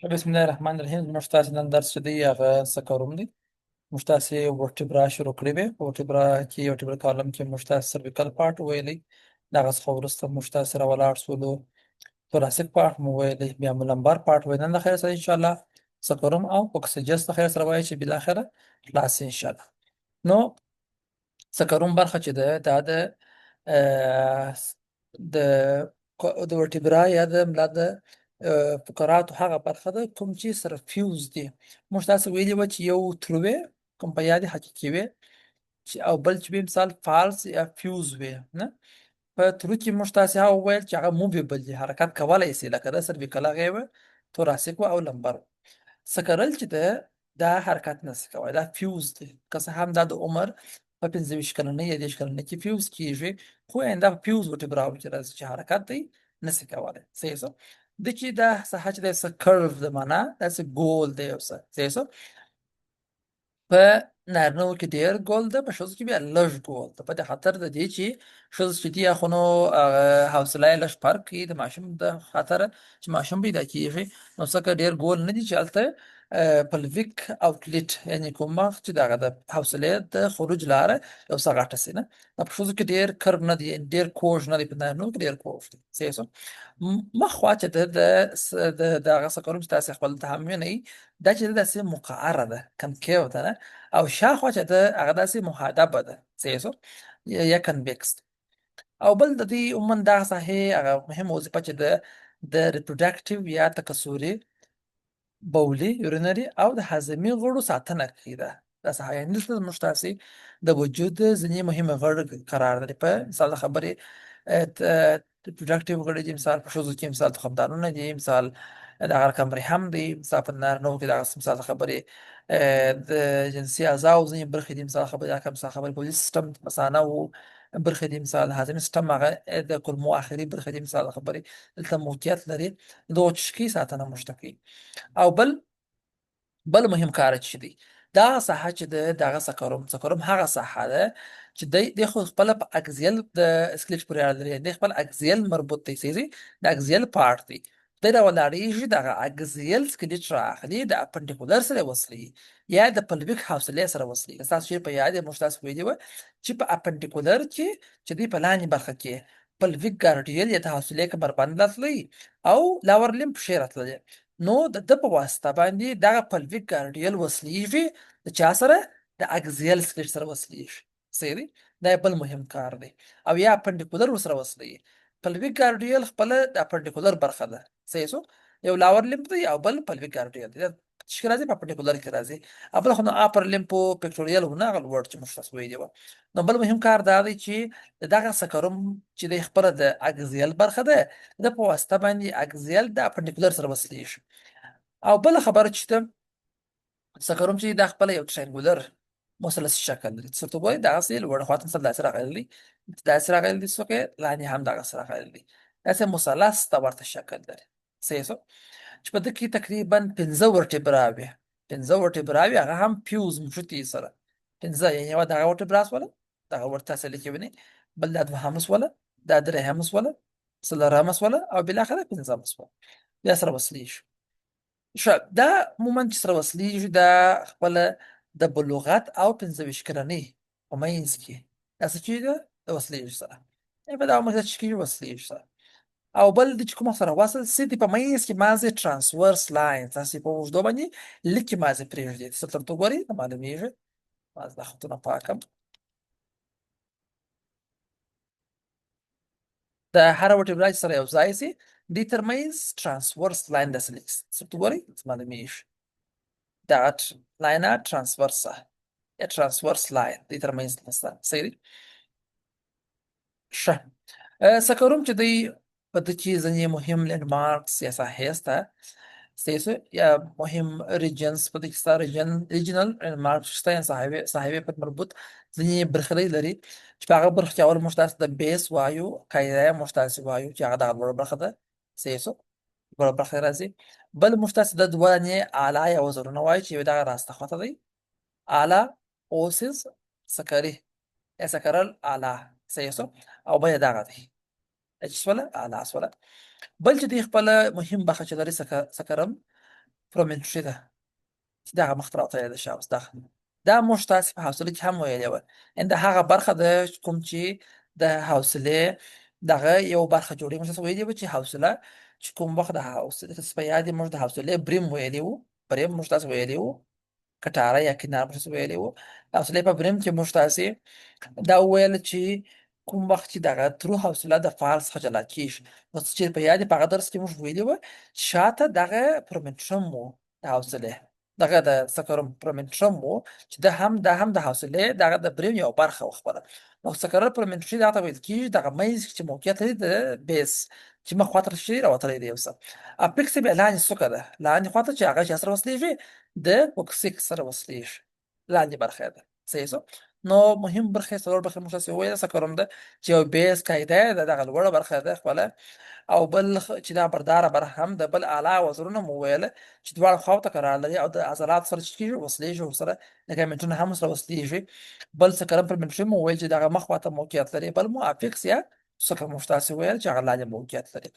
بسم الله الرحمن الرحیم. موږ تاسو نن درس چې دی هغه څه کوم دی. موږ تاسو ورټبرا شروع کړی وي. ورټبرا کې ورټبرا کالم کې موږ تاسو سرویکل پارت ویلی. دغه څخه وروسته موږ تاسو سره ولاړ شولو توراسیک پارت مو ویلی، بیا مو لمبر پارت ویل. نن د خیر سره ان شاء الله څه کوم او اکسیجس د خیر سره وایي چې بل اخره خلاص ان شاء الله. نو سکروم برخه چې ده دا آه، د د ورټبرا یا د ملا د فقراتو هغه برخه ده کوم چې سره فیوز دي. موږ تاسو ویلي و چې یو تروې کوم په یادې حقیقي وي چې او بل چې به مثال فالس یا فیوز وي نه. په ترو کې موږ تاسو هغه وویل چې هغه موویبل دي، حرکت کولای شي، لکه د سرویکل هغې وه، توراسیک وه او لمبر وه. سکرل چې ده دا حرکت نشي کولی، دا فیوز دی. که څه هم دا د عمر په 25 کلنۍ یا 30 کلنۍ کې فیوز کیږي، خو آینده په فیوز ورټبراو کې راځي چې حرکت دی نشي کولی. صحیح څه د چې دا ساحه چې دی څه کرو د معنا داسې ګول دی یو څه. صحیح څه په نارینه‌وو کې ډېر ګول ده، په ښځو کې بیا لږ ګول ده، په دې خاطر د دې چې ښځو چې دي خو نو حوصله یې لږ فرق کوي د ماشوم د خاطره چې ماشوم پیدا کېږي، نو ځکه ډېر ګول نه دي چې هلته پلویک اوټلیټ یعنې کوم وخت چې دغه د حوصلې د خروج لاره یو څه غټه سي نه. دا په ښځو کې ډېر کرب نه دي، ډېر کوږ نه دی، په نارینه‌وو کې ډېر کوږ دی. صحیح شو. مخ خوا چې د دغه څه کوم چې تاسې خپل ته هم وینئ، دا چې ده داسې مقعره ده، کنکیو ده نه، او شاخوا چې ده هغه داسې محدبه ده. صحیح شو. یا کنویکس. او بل د دې عموما دغه ساحې هغه مهمه وظیفه چې ده د ریپروډکټیو یا تکثري، بولي یورینري او د هاضمې غړو ساتنه کوي. دا ساحه یعنې دلته زموږ تاسې د وجود ځینې مهمه غړي قرار لري. په مثال د خبرې ریپروډکټیو غړي دي، مثال په ښځو کې مثال تخمدانونه دي، مثال دغه رقم رحم دی، مثال په نارینه‌وو کې دغه مثال د خبرې د جنسي اعضاو ځینې برخې دي، مثال خبرې دا مثال خبرې بولي سیستم مثانه و برخې دي، مثال هاضمې سیستم هغه د کولمو آخري برخې دي، مثال خبرې دلته موقعیت لري. دغو چشکي ساتنه موږ ته کوي. او بل مهم کار چې دی دا ساحه چې ده دغه سکروم هغه ساحه ده چې دی خو خپله په اکزیل د سکلیټ پورې اړه لري، دی خپل اکزیل مربوط دی. سیزي د اکزیل پارت دی، دی راولاړېږي دغه اکزیل سکلیټ رااخلي د اپنډیکولر سره وصلي یا د پلویک حوصلې سره وصلي. ستاسو چې په یاد موږ تاسو ویلي وه چې په اپنډیکولر کې چې دی په لاندې برخه کې پلویک ګارډیل یا د حوصلې کمربند راتللی او لاور لمب پښې راتللی، نو د ده په واسطه باندې دغه پلویک ګارډیل وصلیږي د چا سره؟ د اکزیل سکلیټ سره وصلیږي. صحیح دی. دا یو بل مهم کار دی. او یا اپنډیکولر ورسره وصلیږي. پلویک ګارډیل خپله د اپنډیکولر برخه ده. صحیح شو. یو لاور لیمف دی او بل پلویک ګارډیل دی. دا چې راځي په اپنډیکولر کې راځي. او بل خو نو اپر لیمفو پکټوریل و نه، هغه لوړ چې موږ تاسو ویلي وه. نو بل مهم کار دا دی چې دغه سکروم چې دی خپله د اکزیل برخه ده، د په واسطه باندې اکزیل د اپنډیکولر سره وصلیږي. او بله خبره چې ده سکروم چې دا خپله یو ټرینګولر مثلثي شکل لري. څه ورته وایي دغسې لوړه خوا ته مثلا داسې راغلی دی، داسې راغلی دی، څوک لاندې هم دغسې راغلی دی، داسې مثلث ته ورته شکل لري. صحیح شو. چې په ده کې تقریبا 15 ورټبرا وي، 15 ورټبرا وي، هغه هم فیوز مشتي سره 15، یعنې یوه دغه ورټبرا سوله، دغه ورته تاسې لیکې وینئ، بل دا دوهمه سوله، دا درېیمه سوله، څلورمه سوله او بالاخره 15مه سوله، بیا سره وصلیږي. ښه، دا عموما چې سره وصلیږي دا خپله د بلوغت او 25 کلنۍ په منځ کې دا څه چیز ده د وصلیږي سره، یعنې په دغه عمر کې دا چې کېږي وصلیږي سره. او بل د چې کوم وخت سره وصل سي د په منځ کې مازې ترانسورس لاین تاسې په اوږدو باندې لیکې مازې پرېږدي. څه ته ګورئ نه معلومېږي. مازې دا خطونه پاکم. د هره ورټبرا چې سره یو ځای سي دې ترمنځ ترانسورس لاین داسې لیکي. څه ته ګورئ معلومېږي. دغه لاینه ترانسورسه یا ترانسورس لاین دې ترمنځ نسته. صحیح دی. ښه، سکروم چې دی په ده کې ځینې مهم لینډمارکس یا ساحې شته. صحیح شو. یا مهم ریجنز په دې کې شته، ریجنل لینډمارکس شته، یا ساحوي پورې مربوط ځینې برخې لري چې په هغه برخه کې اول موږ تاسو د بیس وایو، قاعده یې موږ تاسو وایو چې هغه دغه لوړه برخه ده. صحیح شو. لوړه برخه راځي. بل موږ تاسو د دوه اعلی یا وزرونه وایو چې یو دغه راسته خواته دی، اعلی اوسز سکري یا سکرل اعلی. صحیح شو. او بیا دغه دی چې سوله اعلی سوله. بل چې دی خپله مهم برخه چې لري سکرم پرومنټري ده چې دغه مخ ته راوتلی ده شا اوس دا موږ تاسې په حوصله کې هم ویلې وه ان د هغه برخه ده کوم چې د حوصلې دغه یو برخه جوړوي موږ تاسې ویلي وو چې حوصله چې کوم وخت د حوصلې تاسې په یاد موږ د حوصلې بریم ویلي وو بریم موږ تاسې ویلي وو کټاره یا کنار موږ تاسې ویلي وو د حوصلې په بریم کې موږ تاسې دا وویل چې کوم وخت چې دغه ترو حوصله د فعال څخه جلا کېږي نو څه چې په یاد په هغه درس کې موږ ویلي وو شاته دغه پرومنټرم و د حوصلې دغه د سکرم پرومنټرم و چې دا هم د حوصلې دغه د بریم یو برخه و خپله نو سکرل پرومنټري دغه ته ویل کېږي دغه منځ کې چې موقعیت لري د بیس چې مخ خواته شي راوتلی دی یو څه اپیکس بیا لاندې څوکه ده لاندې خواته چې هغه چا سره وصلېږي د کوکسیک سره وصلېږي لاندې برخه ده صحیح شو نو مهم برخه څلور برخه موږ تاسو وویل سکرم ده چې یو بیس قاعده ده دغه لوړه برخه ده خپله او بل چې دا برداره برخه هم د بل اعلی وزرونه مو ویل چې دواړه خواته قرار لري او د عضلات سره چې کېږي وصلېږي ورسره لیګامنټونه هم سره وصلېږي بل سکرم پرمنټري مو ویل چې دغه مخ خواته موقعیت لري بل مو افیکس یا سکه موږ تاسې ویل چې هغه لاندې موقعیت لري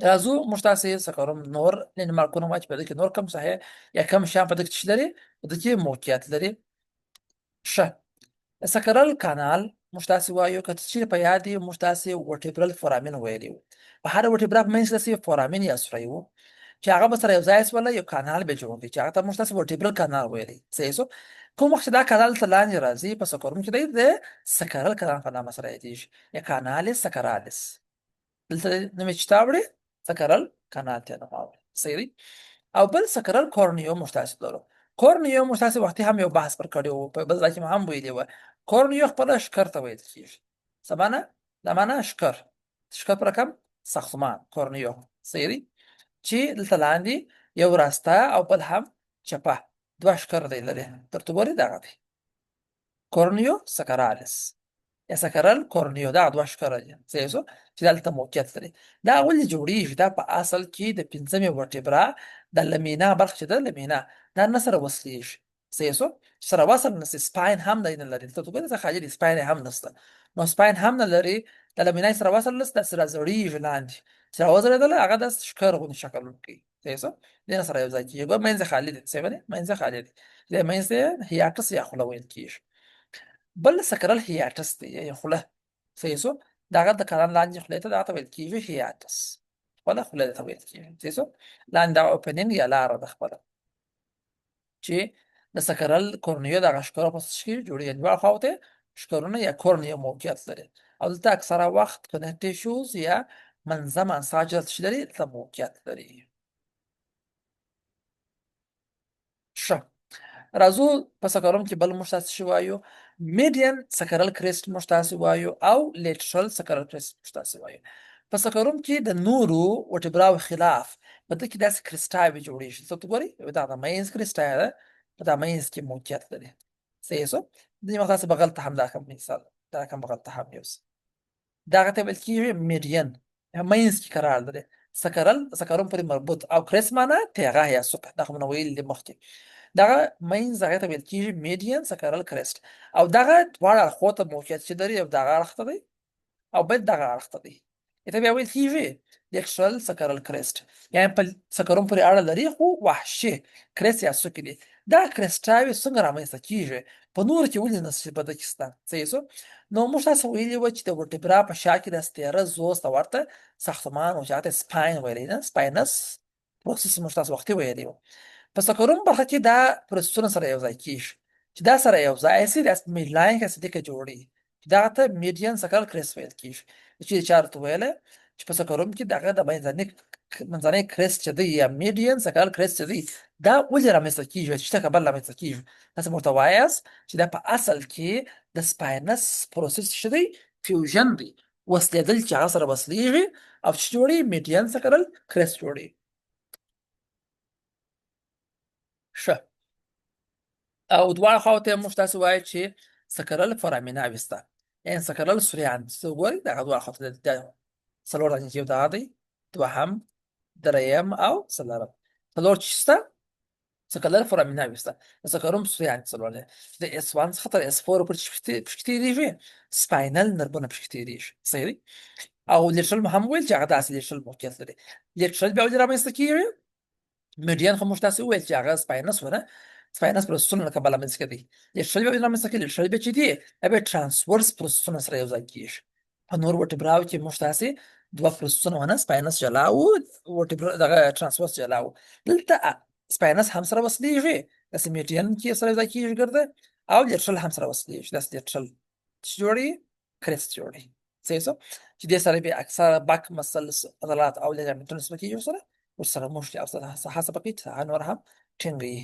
راځو موږ تاسې سکرم نور لینډمارکونه واچ په دې کې نور کم ساحې یا کم شیان په دې کې څه لري په دې کې موقعیت لري ښه سکرل کانال موږ تاسې وایو که چې په یاد یې موږ تاسې ورټیبرل فورامین ویلي وو په هر ورټیبرا په منځ کې داسې فورامین یا سوری وو چې هغه به سره یو ځای سوله یو کانال به جوړ کړي چې هغه ته موږ تاسې ورټیبرل کانال ویلي صحیح شو کوم وخت چې دا کانال ته لاندې راځي په سکرم کې دی د سکرل کانال په نامه سره یادېږي یا کانال سکرالس دلته نوم یې چې تا وړي سکرل کانال ته نوم واوړي صحیح دی او بل سکرل کورنیو موږ تاسې لرو کورنیو موږ تاسې وختي هم یو بحث پر کړی وو په بل ځای کې مو هم ویلي وه کورنیو خپله ښکر ته ویل کېږي څه معنی دا معنی ښکر په رقم ساختمان کورنیو صحیح دی چې دلته لاندې یو راسته او بل هم چپه دوه ښکر دی لري درته ګورې دغه دی کورنیو سکرالس یا سکرل کورنیو دا دوه ښکره دي صحیح شو چې دلته موقعیت لري دا ولې جوړیږي دا په اصل کې د پنځمې ورټبرا د لمینا برخه چې ده لمینا دا نه سره وصلېږي صحیح شو سره وصل نشي سپاین هم نه لري ته ګورې څه خالي سپاین هم نشته نو سپاین هم نه لري د لمینا سره وصل نشته سره زړیږي لاندې چې راوځرېدله هغه د ښکر غوندې شکل کوي صحیح شو دې نه سره یو ځای کېږي منځ خالي دی صحیح دی منځ خالي دی د منځ هیاټس یا خوله ویل کېږي بل سکرل هیاټس دی یا خوله صحیح شو دغه د کلام لاندې خولې ته دغه ته ویل کېږي هیاټس خپله خوله ته ویل کېږي صحیح شو لاندې دغه اوپنینګ یا لاره ده خپله چې د سکرل کورنیو دغه ښکرو په څه کې جوړېږي دواړو خواو ته ښکرونه یا کورنیو موقعیت لري او دلته اکثره وخت کنکټیو ټیشوز یا منظم انساج چې لري دلته موقعیت لري ښه راځو په سکرم کې بل موږ تاسې شی وایو میډین سکرل کریسټ موږ تاسې وایو او لیټرل سکرل کریسټ موږ تاسې وایو په سکرم کې د نورو ورټبراو خلاف په دې کې داسې کریسټاوې جوړېږي څه ته ګورئ دا د منځ کریسټا ده په دا منځ کې موقعیت لري صحیح شو ځینې وخت داسې بغل ته هم دا کوم مثال دا کوم بغل ته هم یوسي دغه ته ویل کېږي میډین منځ کې قرار لري سکرم پورې مربوط او کریس معنی تیغه یا سوک دا خو مو ویل دي مخکې دغه منځ هغه ته ویل کېږي میډین سکرل کریسټ او دغه دواړه اړخو ته موقعیت چې لري یو دغه اړخ ته دی او بل دغه اړخ ته دی ته بیا ویل کېږي لیکشرل سکرل کریسټ یعنې په سکرم پورې اړه لري خو وحشي کریس یا سوک دي دا کریسټاوې څنګه رامنځته کېږي په نورو کې ولې نشي په دې کې شته صحیح شو نو موږ تاسو ویلي وو چې د ورټبرا په شا کې د سټیره زوس ته ورته ساختمان او چې سپاین ویلی نه سپاینس پروسس موږ تاسو وختي ویلي وو په سکرون برخه کې دا پروسسونه سره یو ځای کېږي چې دا سره یو ځای سي د میډلاین اسیدیک جوړي چې دغه ته میډین سکرل کریس ویل کېږي چې چارت ویله چې په سکرون کې دغه د منځنی کریس چې دی یا میډین سکرل کریس چې دی دا ولې رامنځته کېږي چې څه بل رامنځته کېږي تاسو ورته وایاست چې دا په اصل کې د سپاینس پروسس چې دی فیوژن دی وصلېدل چې هغه سره وصلېږي او چې جوړي میډین سکرل کریس جوړي ښه او دواړه خواو ته موږ تاسو وایو چې سکرل فورامینه وسته یعنې سکرل سوریان څه ګورئ دغه دواړه خواو ته د څلور دانې چې یو دغه دی دوهم دریم او څلورم څلور چې شته سکرل فورامینه وسته د سکرم سوریان څلور دی د اس 1 څخه تر اس 4 پورې پکې تېرېږي سپاینل نربونه پکې تېرېږي صحیح دی او لیټرل هم ویل چې هغه داسې لیټرل موقعیت لري لیټرل بیا ولې رامنځته کېږي میډین خو موږ تاسو وویل چې هغه سپاینس ونه سپاینس پروسسونه له کبله منځ کې دي لیټرل به رامنځته کوي لیټرل به چې دي به ترانسورس پروسسونه سره یو ځای کېږي په نور ورټبراو کې موږ تاسې دوه پروسسونه ونه سپاینس جلا او ورټبرا دغه ترانسورس جلا و دلته سپاینس هم سره وصلېږي داسې میډین کې سره یو ځای کېږي ګرده او لیټرل هم سره وصلېږي داسې لیټرل چې جوړي کریست جوړي صحیح شو چې دې سره به اکثره باک مسلس عضلات او لیګامنټونه سره کېږي سره ورسره موږ او حسب کې نور هم ټینګي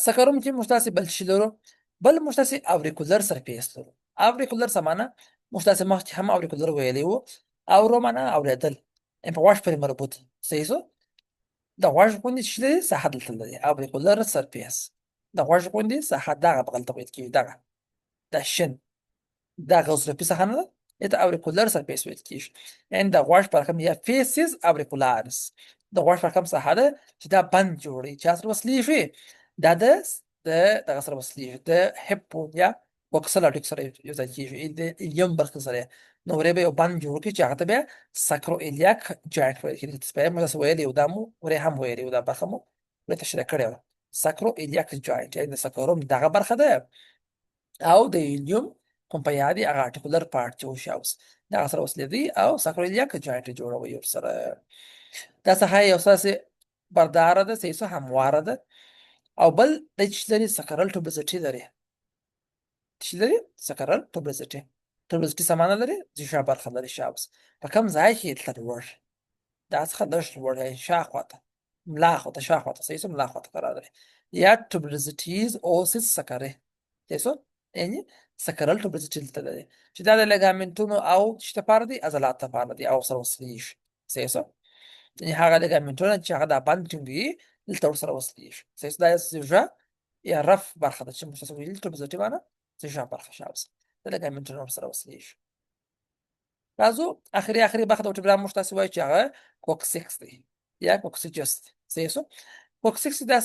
سکروم کې موږ تاسې بل شي لرو بل موږ تاسې اوريکولر سرفیس لرو اوريکولر سمانه موږ تاسې مخکې هم اوريکولر ویلي وو او رومانه اوریدل په واش پورې مربوط صحیح شو د غوږ غوندې چې دی ساحه دلته لري اوريکولر سرفیس د غوږ غوندې ساحه دغه بغل ته ویل کېږي دغه دا شن دا غضروفي ساحه نه ده د اوريکولر سرفیس ویل کېږي یعنې د غوږ په رقم یا فیسز اوريکولارس د غوږ په رقم ساحه ده چې دا بند جوړوي چا سره وصلېږي دا د دغه سره وصلېږي د هیپو یا وکسلاټیک سره یو ځای کېږي د الیم برخه سره نو ورې به یو بند جوړ کړي چې هغه ته بیا ساکرو الیاک جاینټ ویل کېږي سپی موږ تاسو ویلي یو دا مو ورې هم ویلي یو دا برخه مو ورې تشریح کړې وه ساکرو الیاک جاینټ یعنې د سکروم دغه برخه ده او د الیوم کوم په یادې هغه ارټیکولر پارټ چې وشي اوس دغه سره وصلېدی او ساکرو الیاک جاینټ جوړوي ورسره دا ساحه یو څه برداره ده صحیح همواره ده او بل د چې لري سکرل ټوبلیزټي لري چې لري سکرل ټوبلیزټي سمانه لري چې شا برخه لري شاوس په کوم ځای کې تل ور دا څخه لږ لوړ دی شاخواته ملا خواته شاخواته صحیح ملا خواته قرار لري یا ټوبلیزټیز اوسس سکره صحیح یعنی سکرل ټوبلیزټي دلته لري چې دا د لګامنټونو او چې لپاره دي عضلات لپاره دي او سره وصلېږي صحیح یعنی هغه لګامنټونه چې هغه د بند ټینګوي دلته ورسره وصلېږي صحیح دا زوجه یا رف برخه ده چې موږ تاسو ویل ټوبلیزټي معنی زوجه برخه شاوس د لګامنټونو ورسره وصلېږي راځو اخري برخه د ورټبرا موږ تاسو وایو چې هغه کوکسکس دی یا کوکسیجس دی صحیح شو کوکسکس دا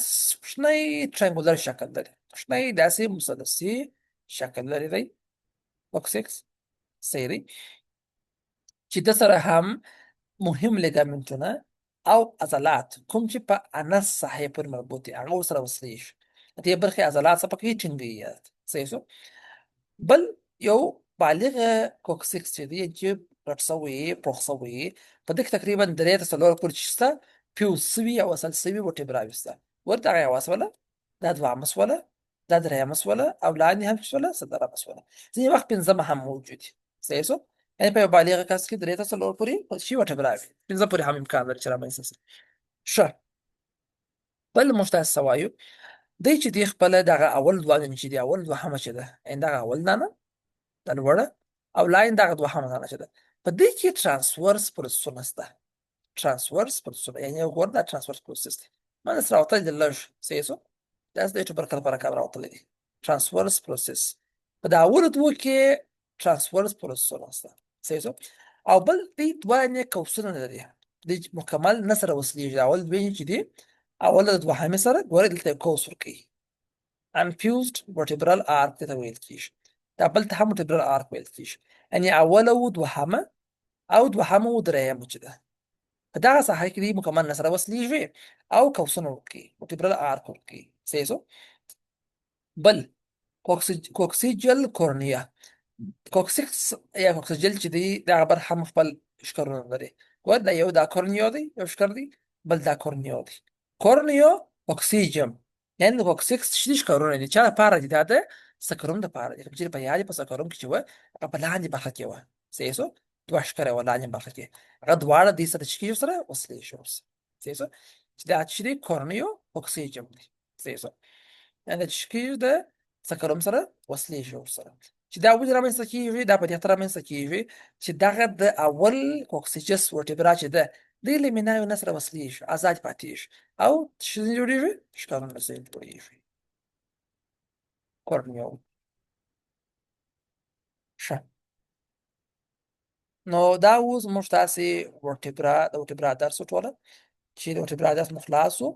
شنی ټرینګولر شکل لري شنی داسې مثلثي شکل لري دی کوکسکس صحیح دی چې د سره هم مهم لګامنټونه او عضلات کوم چې په انس ساحې پورې مربوط دي هغه ورسره وصلېږي دې برخې عضلات څه پکې ټینګوي صحیح شو بل یو بالغ کوکسکس چې دی چې رټ سوی پوخ سوی په دې کې تقریبا 3 ته 4 پورې شته فیوز سوي او اصل سوي ورټبراوي سته ورته هغه واسوله دا دوه مسوله دا درې مسوله او لاندې هم مسوله صدره مسوله ځینې وخت پنځمه هم موجود دي صحیح شو یعنې په یو بالغ کس کې 3 ته 4 پورې شي ورټبراوي پنځه پورې هم امکان لري چې رامنځته شي ښه بل موږ تاسو څه وایو دی چې دی خپل دغه اول دوه چې دی اول دوهمه چې ده دغه اول دانه د لوړه او لاین دغه دوهمه دانه چې ده په دې کې ترانسورس پروسسونه شته ترانسورس پروسسونه یعنې یو غوړ دا ترانسورس پروسس دی منځ راوتل د لږ صحیح شو داسې د برکت لپاره کار راوتلی دی ترانسورس پروسس په دا اولو دوه کې ترانسورس پروسسونه شته صحیح شو او بل دی دوه قوسونه لري دی مکمل نه سره وصلېږي اول دوه چې دی اول د دوهمې سره ګورئ دلته قوس ورکوي unfused vertebral arc ته ویل کېږي دا بل ته هم vertebral arc ویل کېږي یعنې اوله و دوهمه او دوهمه و درېیمه چې ده په دغه ساحه کې دی مکمل نه سره وصلېږي او قوسونه ورکوي vertebral arc ورکوي صحیح شو بل کوکسیجل کورنیا کوکسیکس یا کوکسیجل چې دی دغه برخه هم خپل ښکرونه لري ګور دا یو دا کورنیو دی یو ښکر دی بل دا کورنیو دی کورنیو اکسیجم یعنې د کوکسیکس شني ښکرونه دي چا لپاره دي دا د سکروم دپاره دي چې په یادې په سکروم کې چې وه هغه په لاندې برخه کې وه صحیح شو دوه ښکره وه لاندې برخه کې هغه دواړه دې سره چې کېږي سره وصلېږي ورسره صحیح شو چې دا چې دی کورنیو اکسیجم دی صحیح شو یعنې چې کېږي د سکروم سره وصلېږي ورسره چې دا ولې رامنځته کېږي دا په دې خاطر رامنځته کېږي چې دغه د اول کوکسیجس ورټبرا چې ده دی له میناوي نه سره وصلېږي ازاد پاتېږي او څه جوړېږي ښکارونه ځای جوړېږي کورنیو ښه نو دا اوس موږ تاسې ورټبرا د ورټبرا درس وټوله چې د ورټبرا درس مو خلاص و